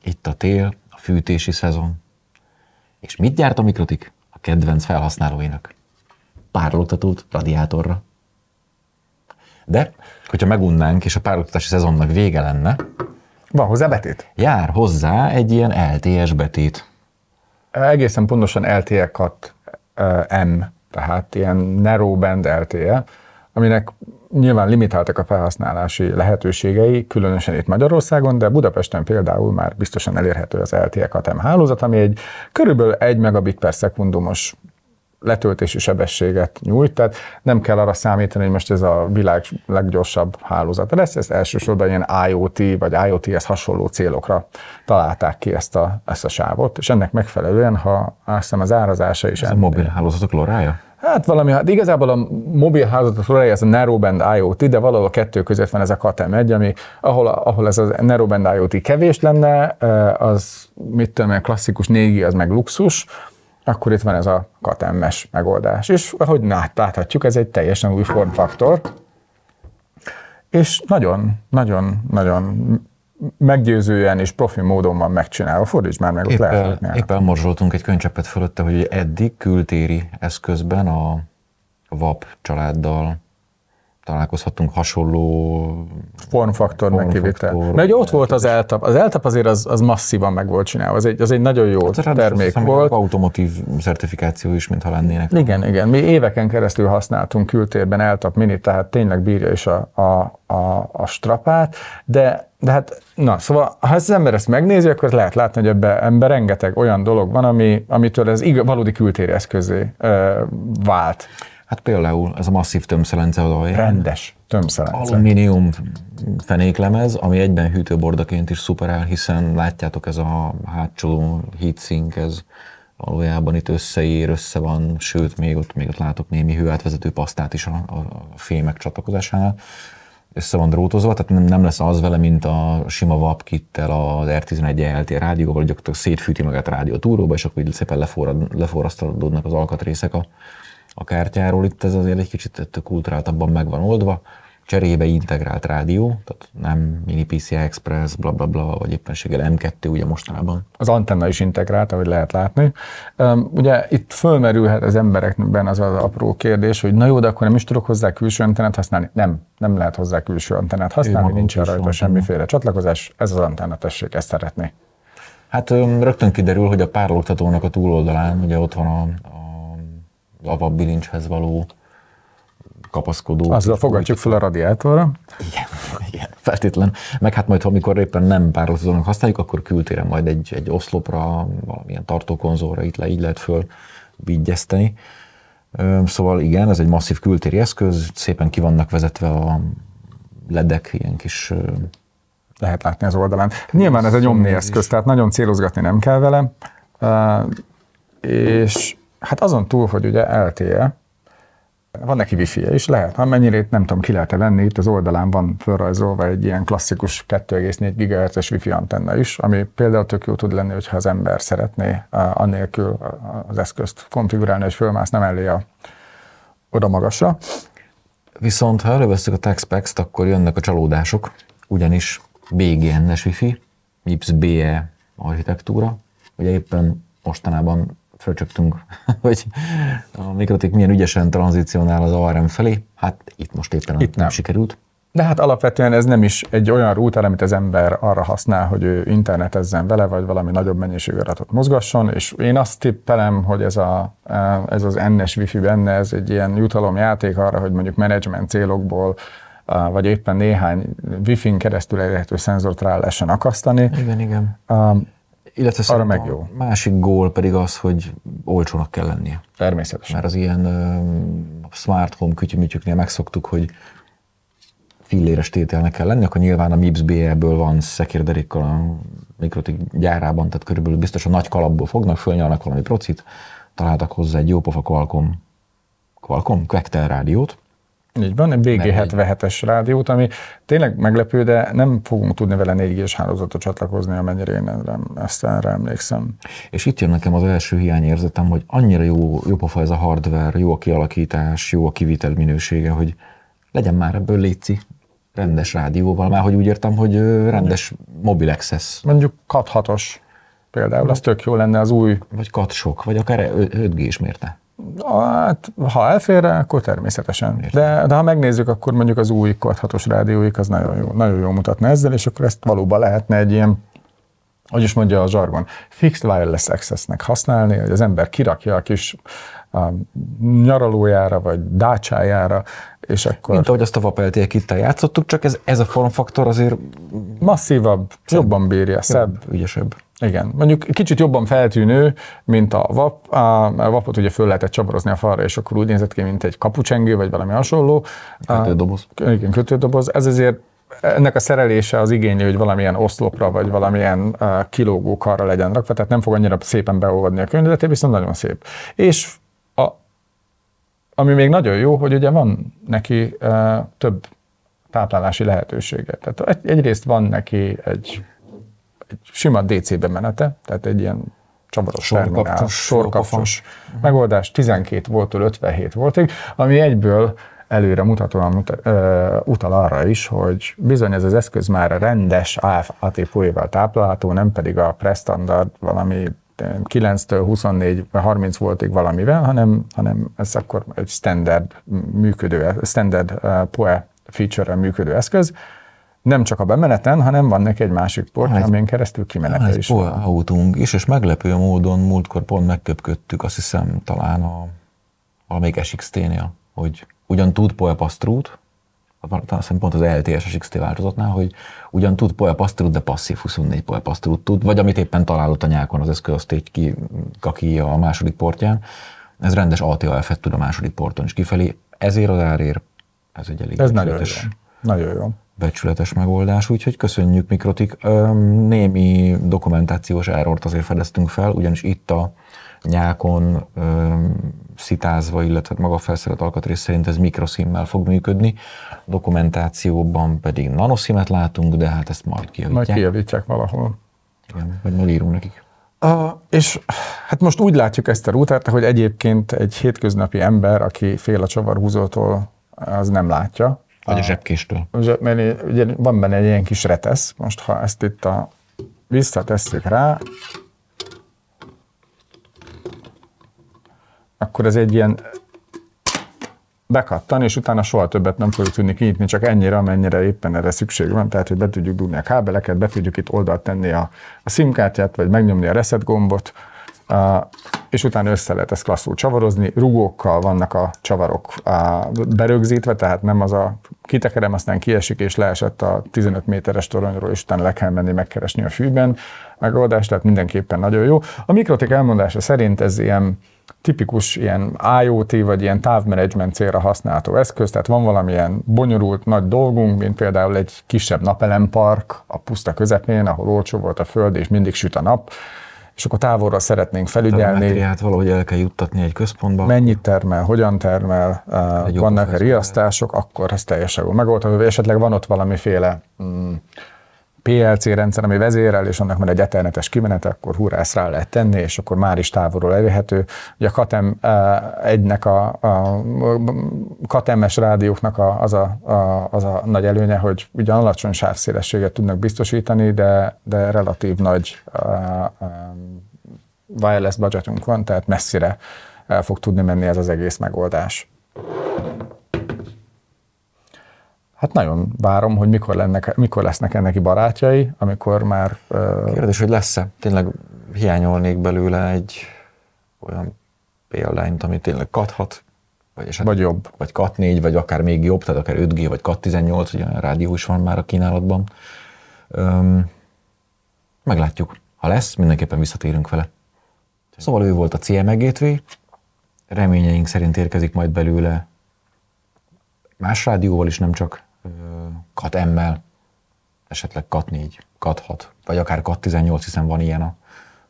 Itt a tél, a fűtési szezon. És mit gyárt a Mikrotik a kedvenc felhasználóinak? Párologtatót radiátorra. De, hogyha megunnánk, és a párologtatási szezonnak vége lenne, van hozzá betét? Jár hozzá egy ilyen LTS betét. Egészen pontosan LTE Cat M, tehát ilyen narrowband LTE, aminek nyilván limitáltak a felhasználási lehetőségei, különösen itt Magyarországon, de Budapesten például már biztosan elérhető az LTE Cat M hálózat, ami egy körülbelül 1 megabit per szekundumos letöltési sebességet nyújt, tehát nem kell arra számítani, hogy most ez a világ leggyorsabb hálózata lesz, ez elsősorban ilyen IoT vagy IoT-hez hasonló célokra találták ki ezt a sávot, és ennek megfelelően, ha azt hiszem az árazása is... Ez a mobil hálózatok lorája? Hát valami, hát igazából a mobil hálózatok lorája, ez a narrowband IoT, de valahol a kettő között van ez a Cat M1, ami, ahol ez a narrowband IoT kevés lenne, az mit tudom, a klasszikus 4G az meg luxus, akkor itt van ez a Cat M-es megoldás. És ahogy láthatjuk, ez egy teljesen új formfaktor, és nagyon meggyőzően és profi módon van megcsinálva. Fordíts már meg, ott lehet. Épp elmorzsoltunk egy könycseppet fölötte, hogy eddig kültéri eszközben a VAP családdal találkozhattunk hasonló formfaktor megkivitel. Mert ugye ott volt az eltap. Az eltap azért az masszívan meg volt csinálva. Az egy nagyon jó termék volt. Automotív certifikáció is, mintha lennének. Igen. Mi éveken keresztül használtunk kültérben eltap minit, tehát tényleg bírja is a strapát, de hát, na, szóval, ha az ember ezt megnézi, akkor lehet látni, hogy ebben rengeteg olyan dolog van, amitől ez valódi kültéri eszközé vált. Hát például ez a masszív tömszelence az alján. Rendes tömszelence. Alumínium fenéklemez, ami egyben hűtőbordaként is szuperál, hiszen látjátok, ez a hátsó heatsink, ez valójában itt össze van, sőt, még ott látok némi hőátvezető pasztát is a fémek csatlakozásánál. Össze van drótozva, tehát nem lesz az vele, mint a sima VAP kittel az R11 ELT rádióval, gyakorlatilag szétfűti magát a rádiótúróba, és akkor így szépen leforrasztódnak az alkatrészek a kártyáról. Itt ez azért egy kicsit kulturáltabban meg van oldva. Cserébe integrált rádió, tehát nem mini PCI Express, blablabla, vagy éppenséggel M2 ugye mostanában. Az antenna is integrált, ahogy lehet látni. Ugye itt fölmerülhet az emberekben az apró kérdés, hogy na jó, de akkor nem is tudok hozzá külső antennát használni? Nem lehet hozzá külső antennát használni, nincsen rajta semmiféle csatlakozás, ez az antenna, tessék, ezt szeretné. Hát rögtön kiderül, hogy a párologtatónak a túloldalán, ugye ott van az AVAP bilincshez való kapaszkodó. Azzal fogadjuk fel a radiátorra. Igen, feltétlen. Meg hát majd, amikor éppen nem párologtatónak használjuk, akkor kültéren majd egy oszlopra, valamilyen tartókonzolra így lehet föl vigyezteni. Szóval igen, ez egy masszív kültéri eszköz, szépen ki vannak vezetve a ledek, ilyen kis... Lehet látni az oldalán. Nyilván ez egy omni eszköz, tehát nagyon célozgatni nem kell vele. És hát azon túl, hogy ugye LTE, van neki wifi-je is, lehet, amennyire nem tudom, ki lehet venni, itt az oldalán van felrajzolva egy ilyen klasszikus 2,4 GHz-es wifi antenna is, ami például tök jó tud lenni, hogyha az ember szeretné annélkül az eszközt konfigurálni, és fölmászni mellé oda magasra. Viszont ha elővesszük a tech specs-t, akkor jönnek a csalódások, ugyanis BGN-es wifi, MIPS-BE architektúra, ugye éppen mostanában fölcsöptünk, hogy a Mikrotik milyen ügyesen tranzicionál az ARM felé, hát itt most éppen nem sikerült. De hát alapvetően ez nem is egy olyan router, amit az ember arra használ, hogy ő internetezzen vele, vagy valami nagyobb mennyiségű adatot mozgasson, és én azt tippelem, hogy ez az N-es wifi benne, ez egy ilyen jutalomjáték arra, hogy mondjuk menedzsment célokból, vagy éppen néhány wifi-n keresztül elérhető szenzort rá lehessen akasztani. Igen. Illetve arra meg jó. Másik gól pedig az, hogy olcsónak kell lennie. Természetesen. Mert az ilyen smart home kütyümütyüknél megszoktuk, hogy filléres tételnek kell lenni, akkor nyilván a MIPS-BE-ből van szekérderékkal a Mikrotik gyárában, tehát körülbelül biztos a nagy kalapból fognak, fölnyalnak valami procit, találtak hozzá egy jópofa Qualcomm Quectel rádiót. Így van, egy BG77-es rádiót, ami tényleg meglepő, de nem fogunk tudni vele 4G-s hálózatot csatlakozni, amennyire én erre emlékszem. És itt jön nekem az első hiányérzetem, hogy annyira jó pofa ez a hardware, jó a kialakítás, jó a kivitel minősége, hogy legyen már ebből létszi rendes rádióval, már hogy úgy értem, hogy rendes mobil access. Mondjuk Cat 6-os például, az tök jó lenne az új. Vagy Cat sok, vagy akár 5G is mérte. Hát, ha elfér rá, akkor természetesen. De ha megnézzük, akkor mondjuk az új Cat 6-os rádióik, az nagyon jó mutatna ezzel, és akkor ezt valóban lehetne egy ilyen, hogy is mondja a zsargon, fixed wireless access-nek használni, hogy az ember kirakja a kis nyaralójára, vagy dácsájára, és akkor... Mint ahogy azt a VAP LTE kittel játszottuk, csak ez a formfaktor azért... Masszívabb, jobban bírja, szebb. Ügyesebb. Igen. Mondjuk kicsit jobban feltűnő, mint a VAP. A VAP-ot ugye föl lehetett csavarozni a falra, és akkor úgy nézett ki, mint egy kapucsengő, vagy valami hasonló. Kötődoboz. Igen, kötődoboz. Ez azért ennek a szerelése az igényli, hogy valamilyen oszlopra, vagy valamilyen kilógó karra legyen rakva, tehát nem fog annyira szépen beolvadni a környezetét, viszont nagyon szép. És ami még nagyon jó, hogy ugye van neki több táplálási lehetősége. Tehát egyrészt van neki egy sima DC bemenete, tehát egy ilyen csavaros terminál, sorkapcsos megoldás 12 volttól 57 voltig, ami egyből előre mutatóan utal arra is, hogy bizony ez az eszköz már rendes ATPOE-vel táplálható, nem pedig a prestandard valami 9-től 24 30 voltig valamivel, hanem ez akkor egy standard PoE feature-rel működő eszköz. Nem csak a bemeneten, hanem van neki egy másik port, amin keresztül kimenete is. PoE autónk is, és meglepő módon múltkor pont megköpködtük, azt hiszem talán valamelyik SXT-nél, hogy ugyan tud PoE pass-through-t, talán pont az LTS SXT változatnál, hogy ugyan tud PoE pass-through, de passzív 24 PoE pass-through tud, vagy amit éppen találott a nyákon az eszköz, azt így kakíja a második portján. Ez rendes ATAF-et tud a második porton is kifelé, ezért az árért ez egy elég nagyon jó. Becsületes megoldás, úgyhogy köszönjük Mikrotik. Némi dokumentációs errort azért fedeztünk fel, ugyanis itt a nyákon szitázva, illetve maga a felszerelt alkatrész szerint ez mikroszimmel fog működni, a dokumentációban pedig nanoszimet látunk, de hát ezt majd kijavítják. Majd kijavítják valahol. Igen, vagy majd írunk nekik. És hát most úgy látjuk ezt a rútert, hogy egyébként egy hétköznapi ember, aki fél a csavarhúzótól, az nem látja. Vagy a zsebkéstől. Mert ugye van benne egy ilyen kis retesz, most ha ezt itt visszatesszük rá, akkor ez egy ilyen bekattan, és utána soha többet nem fogjuk tudni kinyitni, csak ennyire, amennyire éppen erre szükség van, tehát hogy be tudjuk dugni a kábeleket, be tudjuk itt oldalt tenni a SIM-kártyát, vagy megnyomni a reset gombot, és utána össze lehet ezt klasszul csavarozni, rugókkal vannak a csavarok berögzítve, tehát nem az a kitekerem, aztán kiesik és leesett a 15 méteres toronyról, és utána le kell menni megkeresni a fűben megoldást, tehát mindenképpen nagyon jó. A Mikrotik elmondása szerint ez ilyen tipikus ilyen IoT vagy ilyen távmenedzsment célra használható eszköz, tehát van valamilyen bonyolult nagy dolgunk, mint például egy kisebb napelempark a puszta közepén, ahol olcsó volt a föld és mindig süt a nap, és akkor távolra szeretnénk felügyelni. Hát valahogy el kell juttatni egy központba. Mennyit termel, hogyan termel, vannak riasztások, akkor ez teljesen jól megoldható. Esetleg van ott valamiféle PLC rendszer, ami vezérel, és annak már egy ethernetes kimenete, akkor hurrá, ezt rá lehet tenni, és akkor már is távolról elérhető. Ugye a KATEM 1-nek a KATEM-es rádióknak az a nagy előnye, hogy ugyan alacsony sávszélességet tudnak biztosítani, de relatív nagy wireless budgetünk van, tehát messzire el fog tudni menni ez az egész megoldás. Hát nagyon várom, hogy mikor lesznek ennek barátjai, amikor már... Kérdés, hogy lesz-e? Tényleg hiányolnék belőle egy olyan példányt, ami tényleg kathat, vagy jobb. Vagy Cat 4, vagy akár még jobb, tehát akár 5G, vagy Cat 18, ugye a rádió is van már a kínálatban. Meglátjuk. Ha lesz, mindenképpen visszatérünk vele. Szóval ő volt a CME Gateway. Reményeink szerint érkezik majd belőle más rádióval is, nem csak Cat M-mel, esetleg Cat 4, Cat 6, vagy akár Cat 18, hiszen van ilyen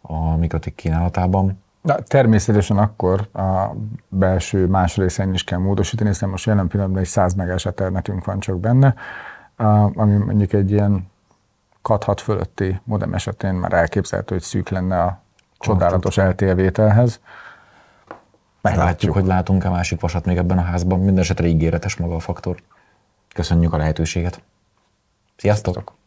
a Mikrotik kínálatában. De természetesen akkor a belső más részein is kell módosítani, hiszen most jelen pillanatban egy 100 megás ethernetünk van csak benne, ami mondjuk egy ilyen Cat 6 fölötti modem esetén már elképzelhető, hogy szűk lenne a csodálatos LTE vételhez. Meglátjuk, hogy látunk-e másik vasat még ebben a házban. Mindenesetre ígéretes maga a faktor. Köszönjük a lehetőséget. Sziasztok!